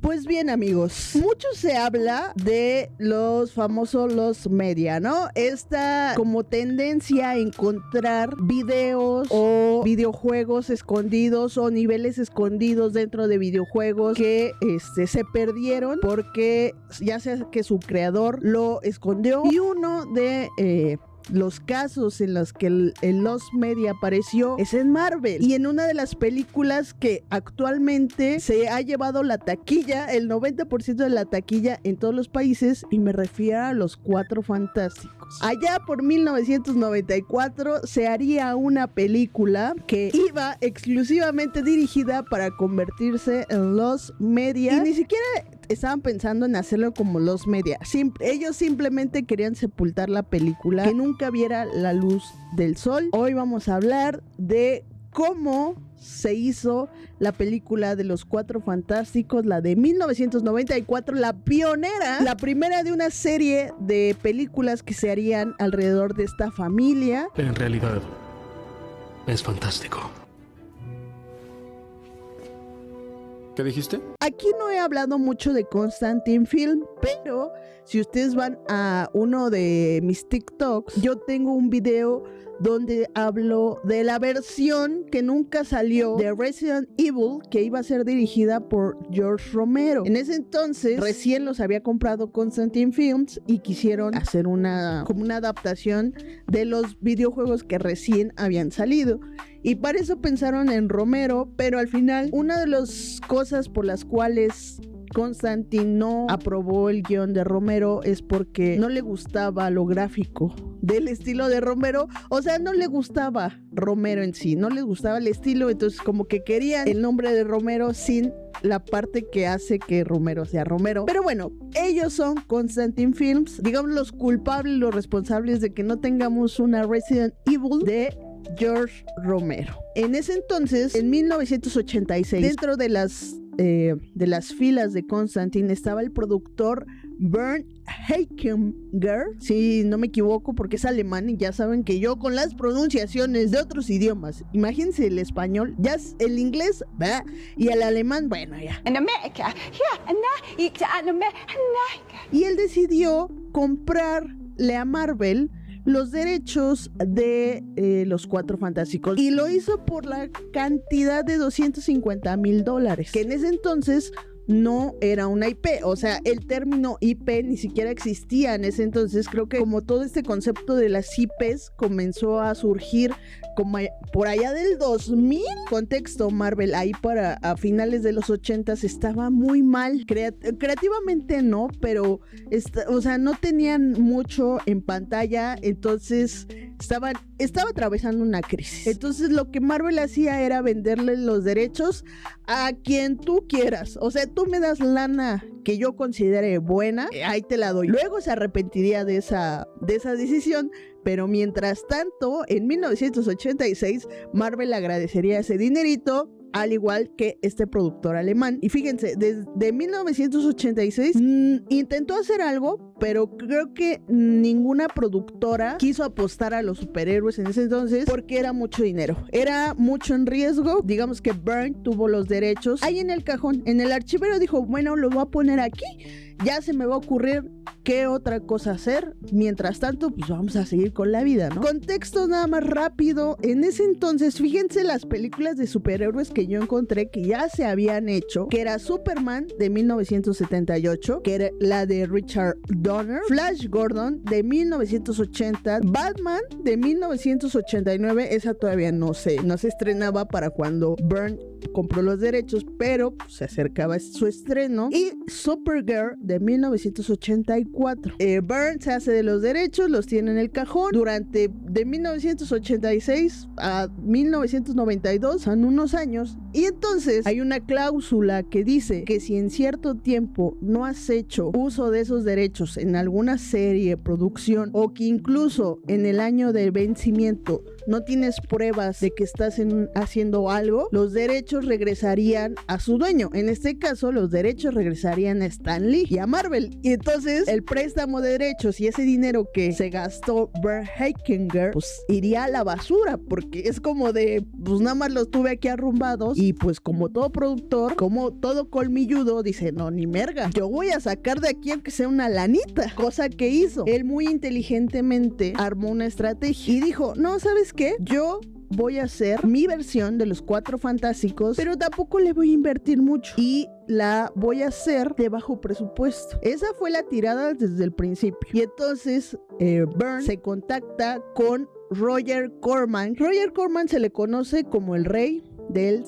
Pues bien, amigos, mucho se habla de los famosos los media, ¿no? Esta como tendencia a encontrar videos o videojuegos escondidos o niveles escondidos dentro de videojuegos que se perdieron porque ya sea que su creador lo escondió. Y uno de los casos en los que el Lost Media apareció es en Marvel y en una de las películas que actualmente se ha llevado la taquilla, el 90% de la taquilla en todos los países, y me refiero a Los Cuatro Fantásticos. Allá por 1994 se haría una película que iba exclusivamente dirigida para convertirse en Lost Media y ni siquiera estaban pensando en hacerlo como Lost Media. Ellos simplemente querían sepultar la película, que nunca viera la luz del sol. Hoy vamos a hablar de cómo se hizo la película de Los Cuatro Fantásticos, la de 1994, la pionera, la primera de una serie de películas que se harían alrededor de esta familia. En realidad, es fantástico. ¿Qué dijiste? Aquí no he hablado mucho de Constantine Film, pero si ustedes van a uno de mis TikToks, yo tengo un video donde hablo de la versión que nunca salió de Resident Evil, que iba a ser dirigida por George Romero. En ese entonces recién los había comprado Constantine Films y quisieron hacer como una adaptación de los videojuegos que recién habían salido. Y para eso pensaron en Romero, pero al final una de las cosas por las cuales Constantine no aprobó el guión de Romero es porque no le gustaba lo gráfico del estilo de Romero. O sea, no le gustaba Romero en sí, no les gustaba el estilo, entonces como que querían el nombre de Romero sin la parte que hace que Romero sea Romero. Pero bueno, ellos son Constantine Films, digamos los culpables, los responsables de que no tengamos una Resident Evil de George Romero. En ese entonces, en 1986, dentro de las filas de Constantine estaba el productor Bernd Heikinger, si no me equivoco, porque es alemán y ya saben que yo con las pronunciaciones de otros idiomas, imagínense el español, ya es el inglés, ¿verdad? Y el alemán, bueno, ya. En América, Y él decidió comprarle a Marvel los derechos de Los Cuatro Fantásticos y lo hizo por la cantidad de $250,000, que en ese entonces no era una IP, o sea, el término IP ni siquiera existía en ese entonces. Creo que como todo este concepto de las IPs comenzó a surgir como por allá del 2000. Contexto, Marvel ahí para a finales de los 80s estaba muy mal, creativamente no, pero o sea, no tenían mucho en pantalla, entonces estaba atravesando una crisis. Entonces lo que Marvel hacía era venderle los derechos a quien tú quieras, o sea, tú me das lana que yo considere buena, ahí te la doy. Luego se arrepentiría de esa decisión, pero mientras tanto, en 1986, Marvel agradecería ese dinerito, al igual que este productor alemán. Y fíjense, desde 1986 intentó hacer algo, pero creo que ninguna productora quiso apostar a los superhéroes en ese entonces porque era mucho dinero, era mucho en riesgo. Digamos que Bernd tuvo los derechos ahí en el cajón, en el archivero, dijo, bueno, lo voy a poner aquí, ya se me va a ocurrir qué otra cosa hacer. Mientras tanto, pues vamos a seguir con la vida, ¿no? Contexto nada más rápido. En ese entonces, fíjense las películas de superhéroes que yo encontré que ya se habían hecho, que era Superman de 1978, que era la de Richard Donner, Flash Gordon de 1980, Batman de 1989, esa todavía no se estrenaba para cuando Bernd compró los derechos, pero pues, se acercaba su estreno, y Supergirl de 1984. Bernd se hace de los derechos, los tiene en el cajón durante de 1986 a 1992, son unos años, y entonces hay una cláusula que dice que si en cierto tiempo no has hecho uso de esos derechos en alguna serie, producción, o que incluso en el año de vencimiento no tienes pruebas de que estás haciendo algo, los derechos regresarían a su dueño. En este caso, los derechos regresarían a Stan Lee y a Marvel. Y entonces, el préstamo de derechos y ese dinero que se gastó Bernd Heikinger, pues iría a la basura, porque es como de, pues nada más los tuve aquí arrumbados Y pues como todo productor, como todo colmilludo, dice, no, ni merga, yo voy a sacar de aquí aunque sea una lanita. Cosa que hizo. Él muy inteligentemente armó una estrategia y dijo, no, ¿sabes qué? Yo voy a hacer mi versión de los Cuatro Fantásticos, pero tampoco le voy a invertir mucho y la voy a hacer de bajo presupuesto. Esa fue la tirada desde el principio. Y entonces Byrne se contacta con Roger Corman. Roger Corman se le conoce como el rey del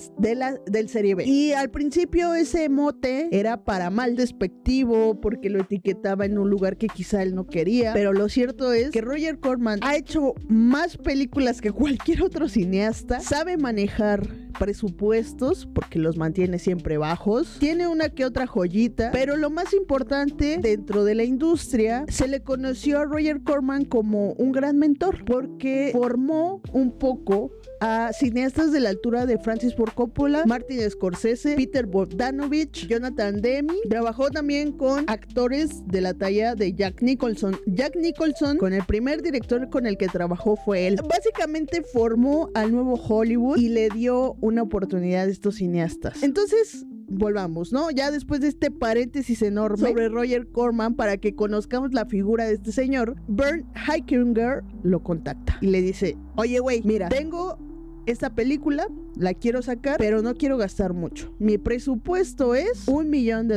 serie B. Y al principio ese mote era para mal, despectivo, porque lo etiquetaba en un lugar que quizá él no quería. Pero lo cierto es que Roger Corman ha hecho más películas que cualquier otro cineasta. Sabe manejar presupuestos porque los mantiene siempre bajos. Tiene una que otra joyita. Pero lo más importante, dentro de la industria, se le conoció a Roger Corman como un gran mentor, porque formó un poco a cineastas de la altura de Francis Ford Coppola, Martin Scorsese, Peter Bogdanovich, Jonathan Demme. Trabajó también con actores de la talla de Jack Nicholson. Jack Nicholson, con el primer director con el que trabajó fue él. Básicamente formó al nuevo Hollywood y le dio una oportunidad a estos cineastas. Entonces, volvamos, ¿no? Ya después de este paréntesis enorme sobre Roger Corman, para que conozcamos la figura de este señor, Byrne Heikinger lo contacta y le dice, oye, güey, mira, tengo esta película, la quiero sacar, pero no quiero gastar mucho. Mi presupuesto es $1 millón.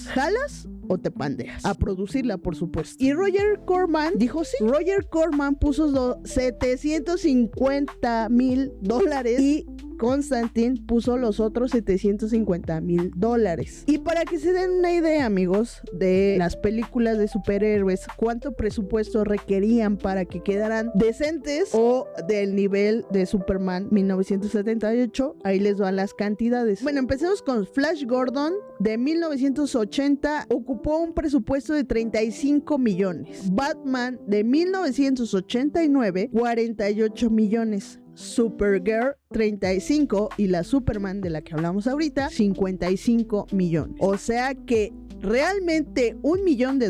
¿Jalas o te pandeas? A producirla, por supuesto. Y Roger Corman dijo sí. Roger Corman puso $750,000 y Constantine puso los otros $750,000. Y para que se den una idea, amigos, de las películas de superhéroes, cuánto presupuesto requerían para que quedaran decentes o del nivel de Superman 1978, ahí les van las cantidades. Bueno, empecemos con Flash Gordon de 1980, ocupó un presupuesto de 35 millones. Batman de 1989, 48 millones. Supergirl 35 y la Superman de la que hablamos ahorita 55 millones. O sea que realmente $1 millón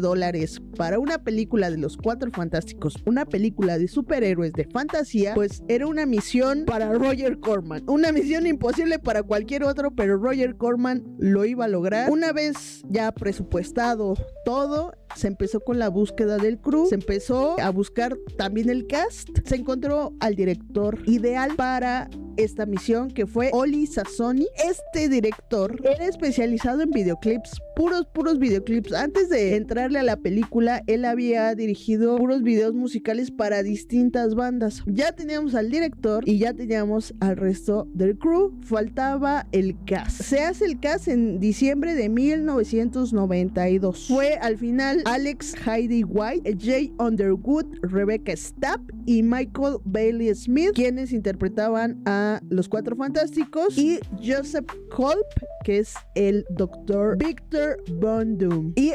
para una película de los Cuatro Fantásticos, una película de superhéroes de fantasía, pues era una misión para Roger Corman, una misión imposible para cualquier otro, pero Roger Corman lo iba a lograr. Una vez ya presupuestado todo, se empezó con la búsqueda del crew, se empezó a buscar también el cast, se encontró al director ideal para esta misión, que fue Oli Sassoni. Este director era especializado en videoclips, puros videoclips. Antes de entrarle a la película, él había dirigido puros videos musicales para distintas bandas. Ya teníamos al director y ya teníamos al resto del crew, faltaba el cast. Se hace el cast en diciembre de 1992. Fue al final Alex Hayden White, Jay Underwood, Rebecca Stapp y Michael Bailey Smith quienes interpretaban a los Cuatro Fantásticos, y Joseph Culp, que es el Dr. Victor Von Doom. Y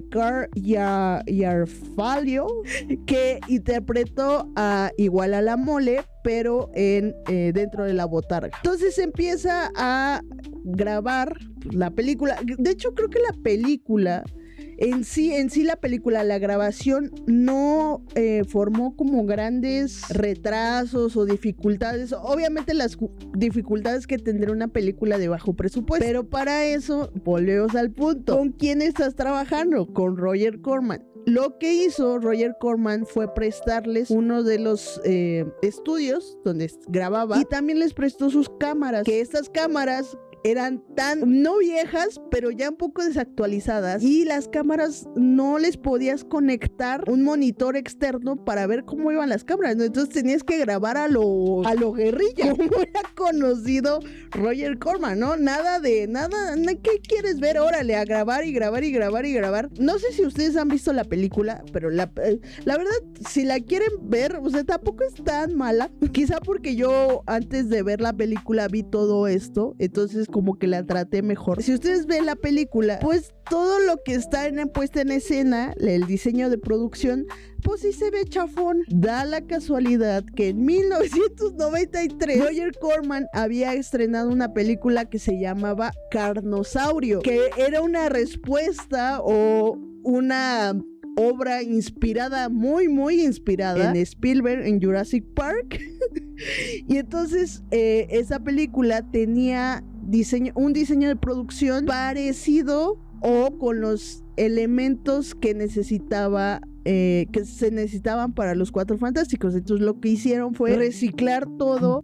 Carl Yarfalio, que interpretó igual a la Mole, pero dentro de la botarga. Entonces se empieza a grabar la película. De hecho, creo que la película en sí la película, la grabación no formó como grandes retrasos o dificultades. Obviamente las dificultades que tendría una película de bajo presupuesto, pero para eso volvemos al punto. ¿Con quién estás trabajando? Con Roger Corman. Lo que hizo Roger Corman fue prestarles uno de los estudios donde grababa, y también les prestó sus cámaras, que estas cámaras eran tan, no viejas, pero ya un poco desactualizadas, y las cámaras no les podías conectar un monitor externo para ver cómo iban las cámaras, ¿no? Entonces tenías que grabar a lo guerrilla, como era conocido Roger Corman, ¿no? Nada, ¿qué quieres ver? Órale, a grabar y grabar y grabar y grabar. No sé si ustedes han visto la película, pero la verdad, si la quieren ver, o sea, tampoco es tan mala. Quizá porque yo antes de ver la película vi todo esto, entonces como que la traté mejor. Si ustedes ven la película, pues todo lo que está puesta en escena, el diseño de producción, pues sí se ve chafón. Da la casualidad que en 1993 Roger Corman había estrenado una película que se llamaba Carnosaurio, que era una respuesta o una obra inspirada, muy inspirada en Spielberg, en Jurassic Park. Y entonces esa película tenía un diseño de producción parecido o con los elementos que que se necesitaban para los Cuatro Fantásticos. Entonces lo que hicieron fue reciclar todo,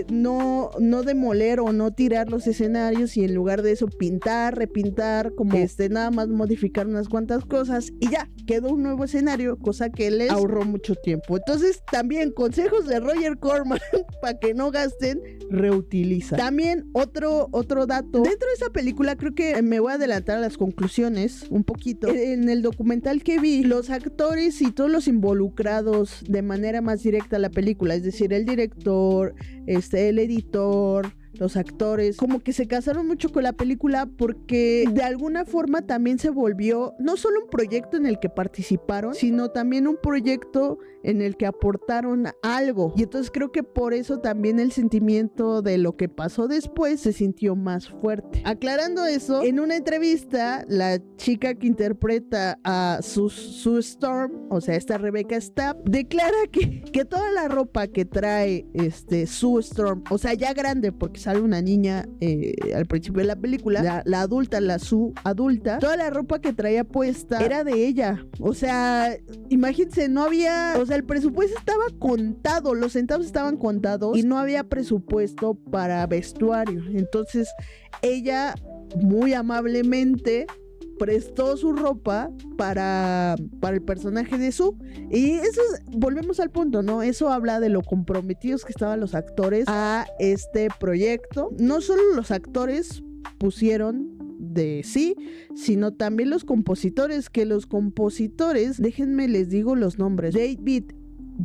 no demoler o no tirar los escenarios, y en lugar de eso repintar, como nada más modificar unas cuantas cosas y ya quedó un nuevo escenario, cosa que les ahorró mucho tiempo. Entonces también consejos de Roger Corman para que no gasten, reutiliza. También otro dato dentro de esa película, creo que me voy a adelantar a las conclusiones un poquito. En el documental que vi, los actores y todos los involucrados de manera más directa a la película, es decir, el director, el editor, los actores, como que se casaron mucho con la película porque de alguna forma también se volvió no solo un proyecto en el que participaron, sino también un proyecto en el que aportaron algo. Y entonces creo que por eso también el sentimiento de lo que pasó después se sintió más fuerte. Aclarando eso, en una entrevista, la chica que interpreta a Sue Storm, o sea, esta Rebecca Stapp, declara que toda la ropa que trae Sue Storm, o sea, ya grande, porque sale una niña al principio de la película, la adulta, la Sue adulta, toda la ropa que traía puesta era de ella. O sea, imagínense, no había, o sea, el presupuesto estaba contado, los centavos estaban contados y no había presupuesto para vestuario. Entonces ella muy amablemente prestó su ropa para el personaje de Sue. Y eso volvemos al punto, ¿no? Eso habla de lo comprometidos que estaban los actores a este proyecto. No solo los actores pusieron de sí, sino también los compositores, déjenme les digo los nombres: David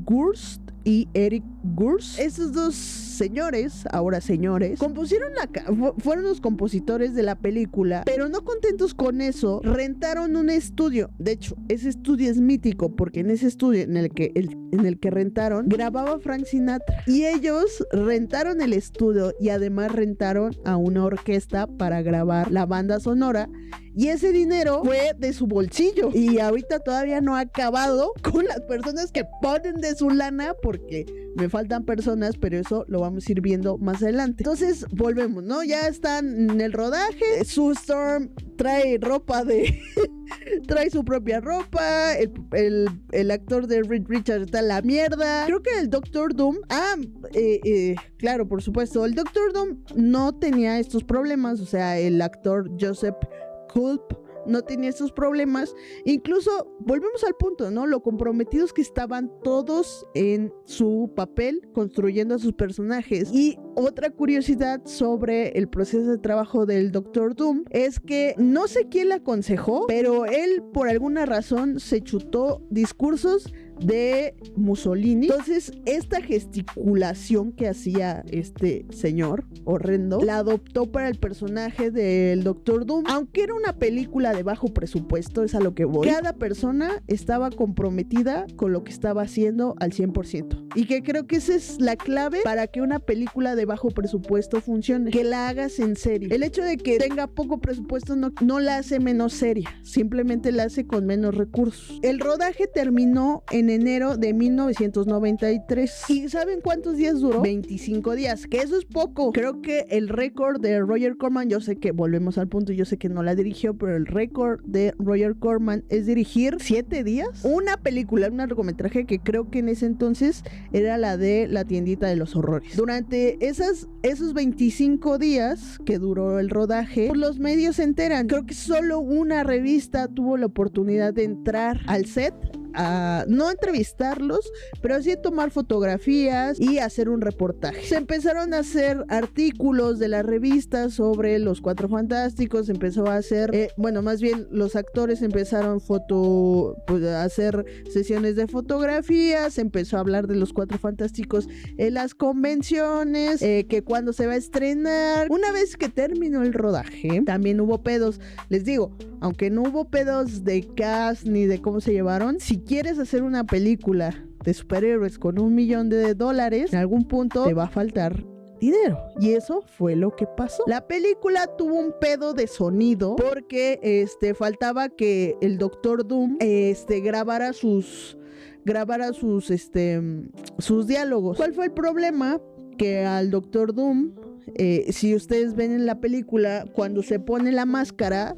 Gurst y Eric Gurs. Esos dos señores, ahora señores, fueron los compositores de la película, pero no contentos con eso, rentaron un estudio. De hecho, ese estudio es mítico porque en ese estudio en el que rentaron, grababa Frank Sinatra. Y ellos rentaron el estudio y además rentaron a una orquesta para grabar la banda sonora. Y ese dinero fue de su bolsillo. Y ahorita todavía no ha acabado con las personas que ponen de su lana, porque me faltan personas, pero eso lo vamos a ir viendo más adelante. Entonces, volvemos, ¿no? Ya están en el rodaje. Sue Storm trae ropa trae su propia ropa. El actor de Reed Richards está en la mierda. Creo que el Doctor Doom... claro, por supuesto. El Doctor Doom no tenía estos problemas. O sea, el actor Joseph Culp no tenía estos problemas. Incluso volvemos al punto, ¿no? Lo comprometidos que estaban todos en su papel construyendo a sus personajes. Y otra curiosidad sobre el proceso de trabajo del Doctor Doom es que no sé quién le aconsejó, pero él por alguna razón se chutó discursos de Mussolini. Entonces esta gesticulación que hacía este señor horrendo la adoptó para el personaje del Doctor Doom. Aunque era una película de bajo presupuesto, es a lo que voy, cada persona estaba comprometida con lo que estaba haciendo al 100%, y que creo que esa es la clave para que una película de bajo presupuesto funcione, que la hagas en serio. El hecho de que tenga poco presupuesto no la hace menos seria, simplemente la hace con menos recursos. El rodaje terminó en enero de 1993. ¿Y saben cuántos días duró? 25 días, que eso es poco. Creo que el récord de Roger Corman, yo sé que volvemos al punto, yo sé que no la dirigió, pero el récord de Roger Corman es dirigir 7 días una película, un largometraje que creo que en ese entonces era la de La tiendita de los horrores. Durante esos 25 días que duró el rodaje, pues los medios se enteran. Creo que solo una revista tuvo la oportunidad de entrar al set, a no entrevistarlos, pero sí tomar fotografías y hacer un reportaje. Se empezaron a hacer artículos de la revista sobre los Cuatro Fantásticos, empezó a hacer, más bien los actores empezaron a hacer sesiones de fotografías, se empezó a hablar de los Cuatro Fantásticos en las convenciones, que cuando se va a estrenar. Una vez que terminó el rodaje, también hubo pedos. Les digo, aunque no hubo pedos de cast ni de cómo se llevaron, si quieres hacer una película de superhéroes con $1 millón, en algún punto te va a faltar dinero. Y eso fue lo que pasó. La película tuvo un pedo de sonido porque faltaba que el Doctor Doom grabara sus diálogos. ¿Cuál fue el problema? Que al Doctor Doom, si ustedes ven en la película, cuando se pone la máscara,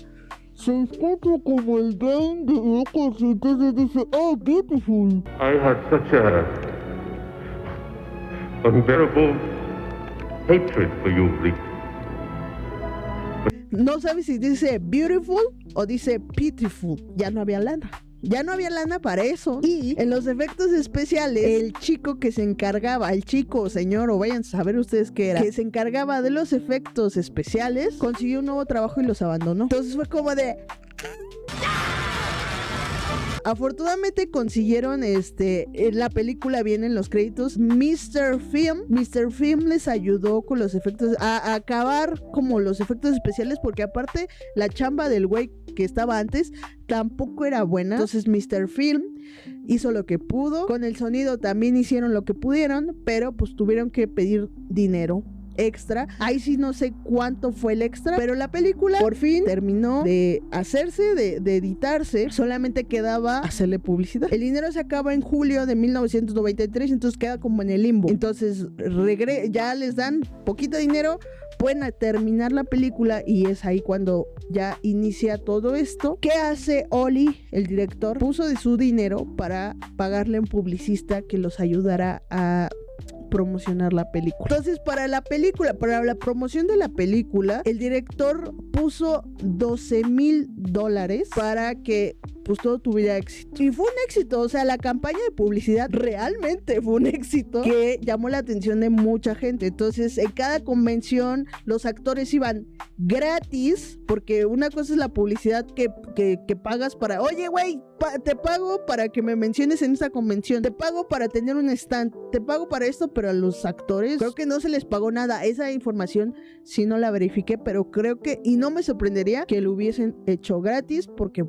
se escucha como el gang de locos, y entonces dice, oh, beautiful. I had such a unbearable hatred for you, Rick. No sabe si dice beautiful o dice pitiful. Ya no había lana. Ya no había lana para eso. Y en los efectos especiales, el chico que se encargaba, el chico, señor, o vayan a saber ustedes qué era, que se encargaba de los efectos especiales, consiguió un nuevo trabajo y los abandonó. Entonces fue como de... Afortunadamente consiguieron, en la película vienen los créditos, Mr. Film les ayudó con los efectos, a acabar como los efectos especiales, porque aparte la chamba del güey que estaba antes tampoco era buena. Entonces Mr. Film hizo lo que pudo, con el sonido también hicieron lo que pudieron, pero pues tuvieron que pedir dinero extra. Ahí sí no sé cuánto fue el extra, pero la película por fin terminó de hacerse, de editarse. Solamente quedaba hacerle publicidad. El dinero se acaba en julio de 1993, entonces queda como en el limbo. Entonces ya les dan poquito dinero, pueden terminar la película, y es ahí cuando ya inicia todo esto. ¿Qué hace Oli, el director? Puso de su dinero para pagarle a un publicista que los ayudara a promocionar la película. Entonces, para la promoción de la película, el director puso $12,000 para que pues todo tuviera éxito. Y fue un éxito, o sea, la campaña de publicidad realmente fue un éxito que llamó la atención de mucha gente. Entonces, en cada convención, los actores iban gratis, porque una cosa es la publicidad que pagas para, oye, güey, te pago para que me menciones en esta convención, te pago para tener un stand, te pago para esto, pero a los actores creo que no se les pagó nada. Esa información sí no la verifiqué, pero creo que, y no me sorprendería que lo hubiesen hecho gratis, porque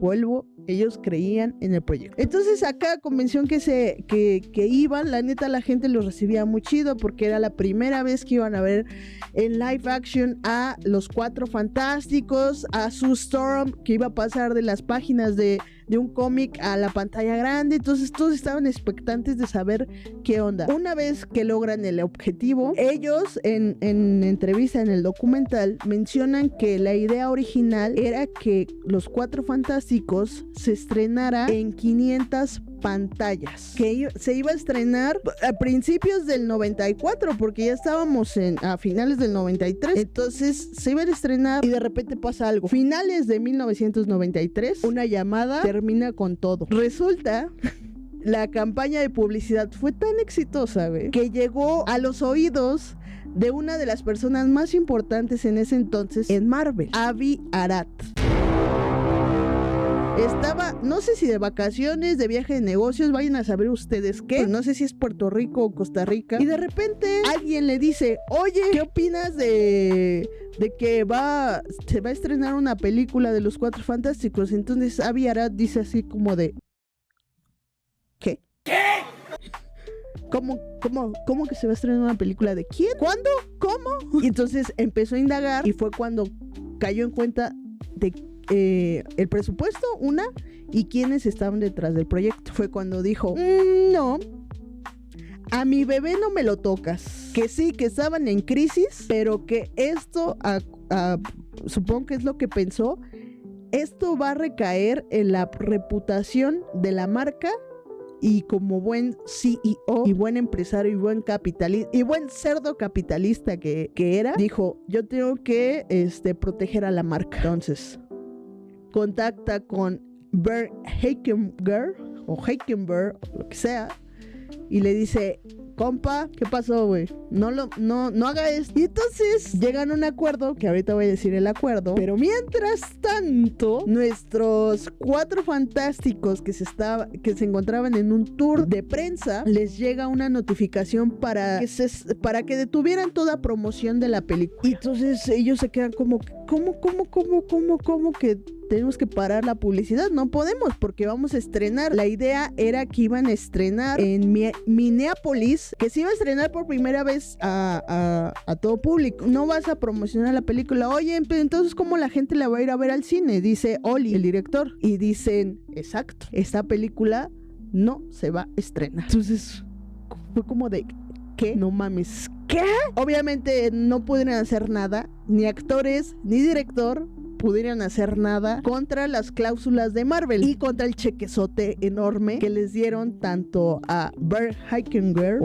ellos creían en el proyecto. Entonces, a cada convención que iban, la neta, la gente los recibía muy chido, porque era la primera vez que iban a ver en live action a los Cuatro Fantásticos, a Sue Storm, que iba a pasar de las páginas de un cómic a la pantalla grande. Entonces todos estaban expectantes de saber qué onda. Una vez que logran el objetivo, ellos en entrevista en el documental mencionan que la idea original era que los Cuatro Fantásticos se estrenara en 500 pantallas, que se iba a estrenar a principios del 94, porque ya estábamos a finales del 93. Entonces se iba a estrenar y de repente pasa algo. Finales de 1993, una llamada termina con todo. Resulta la campaña de publicidad fue tan exitosa, güey, que llegó a los oídos de una de las personas más importantes en ese entonces en Marvel, Avi Arad. Estaba, no sé si de vacaciones, de viaje de negocios, vayan a saber ustedes qué, no sé si es Puerto Rico o Costa Rica, y de repente alguien le dice, oye, ¿qué opinas de que se va a estrenar una película de los Cuatro Fantásticos? Entonces Avi Arad dice así como de, ¿qué? ¿Cómo que se va a estrenar una película? ¿De quién? ¿Cuándo? ¿Cómo? Y entonces empezó a indagar, y fue cuando cayó en cuenta de el presupuesto, y quiénes estaban detrás del proyecto. Fue cuando dijo, no, a mi bebé no me lo tocas. Que sí, que estaban en crisis, pero que esto, supongo que es lo que pensó, esto va a recaer en la reputación de la marca. Y como buen CEO y buen empresario y buen capitalista y buen cerdo capitalista que era, dijo, yo tengo que proteger a la marca. Entonces contacta con Bert Hakenberg o lo que sea, y le dice, compa, ¿qué pasó, güey? No haga esto. Y entonces llegan a un acuerdo, que ahorita voy a decir el acuerdo, pero mientras tanto, nuestros Cuatro Fantásticos que se encontraban en un tour de prensa, les llega una notificación para que detuvieran toda promoción de la película. Y entonces ellos se quedan como, ¿cómo que tenemos que parar la publicidad, no podemos porque vamos a estrenar. La idea era que iban a estrenar en Minneapolis, que se iba a estrenar por primera vez a todo público. No vas a promocionar la película. Oye, pero entonces ¿cómo la gente la va a ir a ver al cine? Dice Oli, el director. Y dicen, exacto, esta película no se va a estrenar. Entonces fue como de, ¿qué? No mames, ¿qué? Obviamente no pudieron hacer nada, ni actores, ni director pudieran hacer nada contra las cláusulas de Marvel y contra el chequezote enorme que les dieron tanto a Bert Heikenberg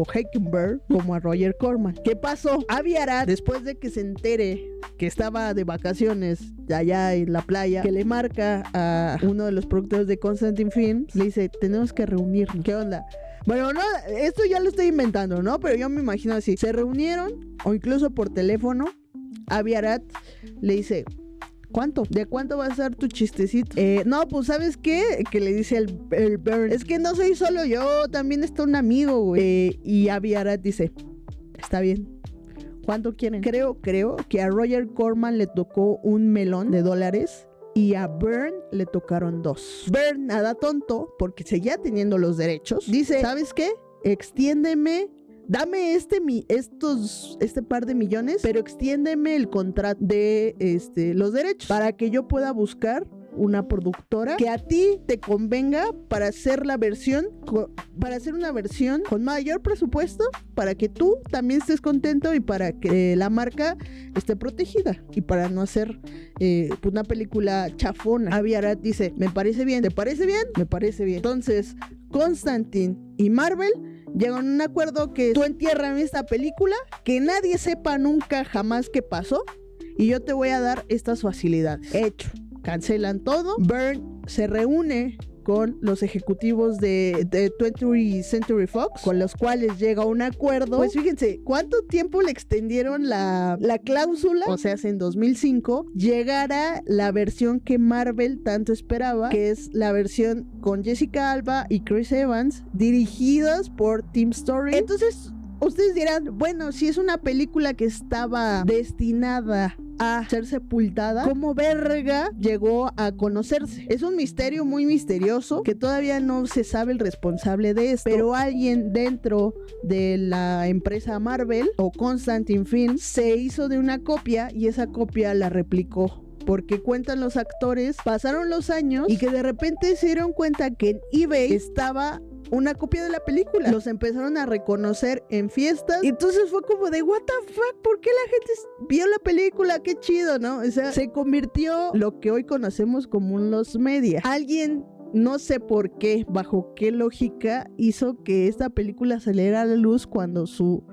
como a Roger Corman. ¿Qué pasó? Avi Arad, después de que se entere que estaba de vacaciones allá en la playa, que le marca a uno de los productores de Constantine Films, le dice, tenemos que reunirnos. ¿Qué onda? Bueno, no, esto ya lo estoy inventando, ¿no? Pero yo me imagino así. Se reunieron, o incluso por teléfono. Avi Arad le dice, ¿cuánto? ¿De cuánto va a ser tu chistecito? No, pues ¿sabes qué? Que le dice el Bern, es que no soy solo yo, también está un amigo, güey. Y Avi Arad dice, está bien. ¿Cuánto quieren? Creo que a Roger Corman le tocó un melón de $, y a Bern le tocaron 2. Bern, nada tonto, porque seguía teniendo los derechos, dice, ¿sabes qué? Extiéndeme, dame este par de millones, pero extiéndeme el contrato de los derechos para que yo pueda buscar una productora que a ti te convenga para hacer una versión con mayor presupuesto, para que tú también estés contento y para que la marca esté protegida y para no hacer una película chafona. Avi Arad dice, me parece bien, ¿te parece bien? Me parece bien. Entonces Constantine y Marvel llegan a un acuerdo que tú entiérrame esta película, que nadie sepa nunca jamás qué pasó y yo te voy a dar estas facilidades. Hecho. Cancelan todo. Bern se reúne con los ejecutivos de 20th Century Fox, con los cuales llega a un acuerdo. Pues fíjense, ¿cuánto tiempo le extendieron la cláusula? O sea, en 2005 llegara la versión que Marvel tanto esperaba, que es la versión con Jessica Alba y Chris Evans, dirigidas por Tim Story. Entonces, ustedes dirán, bueno, si es una película que estaba destinada a ser sepultada, ¿cómo verga llegó a conocerse? Es un misterio muy misterioso que todavía no se sabe el responsable de esto, pero alguien dentro de la empresa Marvel o Constantine Films se hizo de una copia y esa copia la replicó. Porque cuentan los actores, pasaron los años y que de repente se dieron cuenta que en eBay estaba una copia de la película. Los empezaron a reconocer en fiestas. Y entonces fue como de, what the fuck, ¿por qué la gente vio la película? Qué chido, ¿no? O sea, se convirtió lo que hoy conocemos como los media. Alguien, no sé por qué, bajo qué lógica, hizo que esta película saliera a la luz cuando su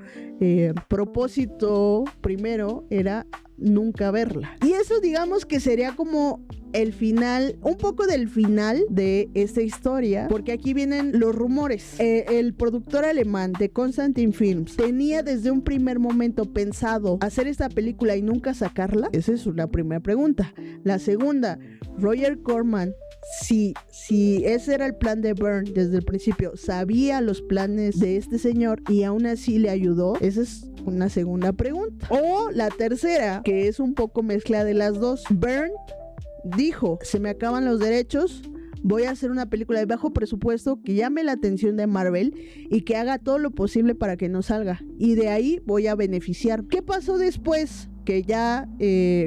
propósito primero era nunca verla. Y eso digamos que sería como el final, un poco del final de esta historia, porque aquí vienen los rumores. El productor alemán de Constantine Films tenía desde un primer momento pensado hacer esta película y nunca sacarla. Esa es la primera pregunta. La segunda, Roger Corman, si ese era el plan de Bern desde el principio, sabía los planes de este señor y aún así le ayudó. Esa es una segunda pregunta. O la tercera, que es un poco mezcla de las dos. Bern dijo, se me acaban los derechos, voy a hacer una película de bajo presupuesto que llame la atención de Marvel y que haga todo lo posible para que no salga, y de ahí voy a beneficiar. ¿Qué pasó después? Que ya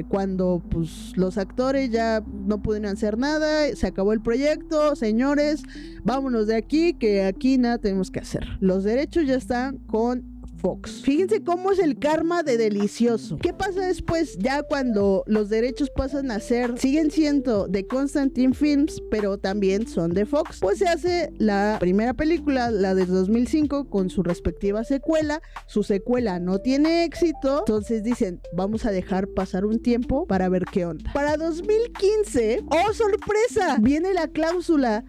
cuando pues los actores ya no pudieron hacer nada, se acabó el proyecto, señores, vámonos de aquí, que aquí nada tenemos que hacer. Los derechos ya están con Fox. Fíjense cómo es el karma de delicioso. ¿Qué pasa después? Ya cuando los derechos pasan a ser, siguen siendo de Constantine Films, pero también son de Fox, pues se hace la primera película, la de 2005, con su respectiva secuela. Su secuela no tiene éxito, entonces dicen, vamos a dejar pasar un tiempo para ver qué onda. Para 2015, ¡oh sorpresa!, viene la cláusula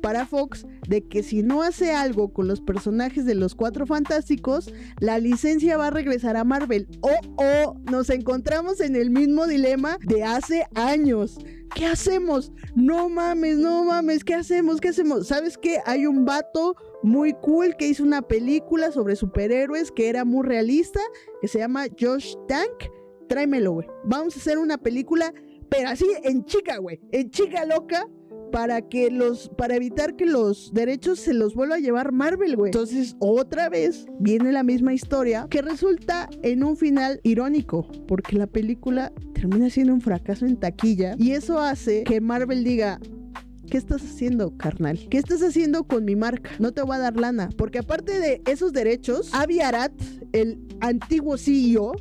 para Fox de que si no hace algo con los personajes de los Cuatro Fantásticos, la licencia va a regresar a Marvel. Nos encontramos en el mismo dilema de hace años. ¿Qué hacemos? No mames, ¿qué hacemos? ¿Sabes qué? Hay un vato muy cool que hizo una película sobre superhéroes que era muy realista, que se llama Josh Trank. Tráemelo, güey. Vamos a hacer una película pero así en chica, güey, en chica loca, para evitar que los derechos se los vuelva a llevar Marvel, güey. Entonces, otra vez viene la misma historia que resulta en un final irónico, porque la película termina siendo un fracaso en taquilla y eso hace que Marvel diga: ¿qué estás haciendo, carnal? ¿Qué estás haciendo con mi marca? No te voy a dar lana, porque aparte de esos derechos, Avi Arad, el antiguo CEO,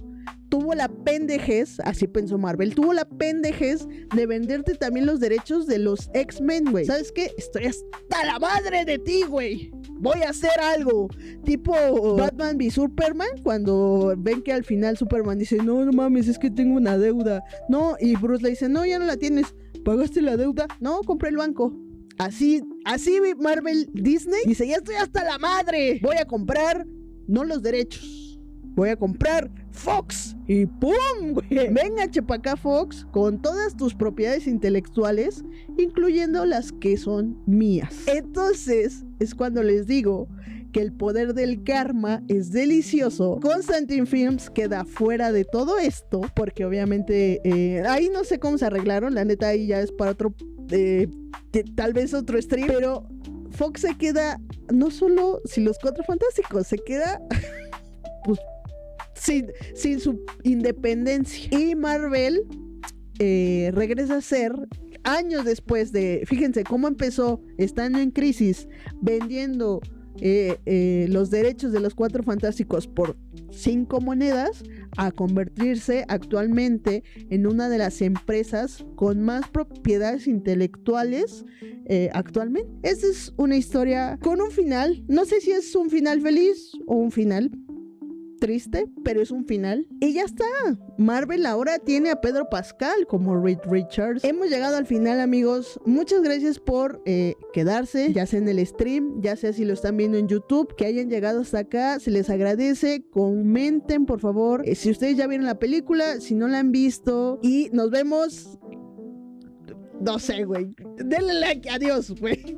tuvo la pendejez, así pensó Marvel, tuvo la pendejez de venderte también los derechos de los X-Men, güey. ¿Sabes qué? Estoy hasta la madre de ti, güey. Voy a hacer algo. Tipo Batman v Superman, cuando ven que al final Superman dice: no mames, es que tengo una deuda. No, y Bruce le dice: no, ya no la tienes. ¿Pagaste la deuda? No, compré el banco. Así Marvel Disney dice: ya estoy hasta la madre. Voy a comprar, no los derechos, voy a comprar Fox. Y ¡pum! Güey. Venga, chepa acá, Fox, con todas tus propiedades intelectuales, incluyendo las que son mías. Entonces, es cuando les digo que el poder del karma es delicioso. Constantin Films queda fuera de todo esto, porque obviamente ahí no sé cómo se arreglaron, la neta ahí ya es para otro, tal vez otro stream, pero Fox se queda no solo sin los Cuatro Fantásticos, se queda pues sin su independencia. Y Marvel regresa a ser, años después de, fíjense cómo empezó, estando en crisis, vendiendo los derechos de los Cuatro Fantásticos por 5 monedas, a convertirse actualmente en una de las empresas con más propiedades intelectuales actualmente. Esta es una historia con un final, no sé si es un final feliz o un final triste, pero es un final. Y ya está. Marvel ahora tiene a Pedro Pascal como Reed Richards. Hemos llegado al final, amigos. Muchas gracias por quedarse, ya sea en el stream, ya sea si lo están viendo en YouTube, que hayan llegado hasta acá. Se les agradece. Comenten, por favor, si ustedes ya vieron la película, si no la han visto. Y nos vemos. No sé, güey. Denle like. Adiós, güey.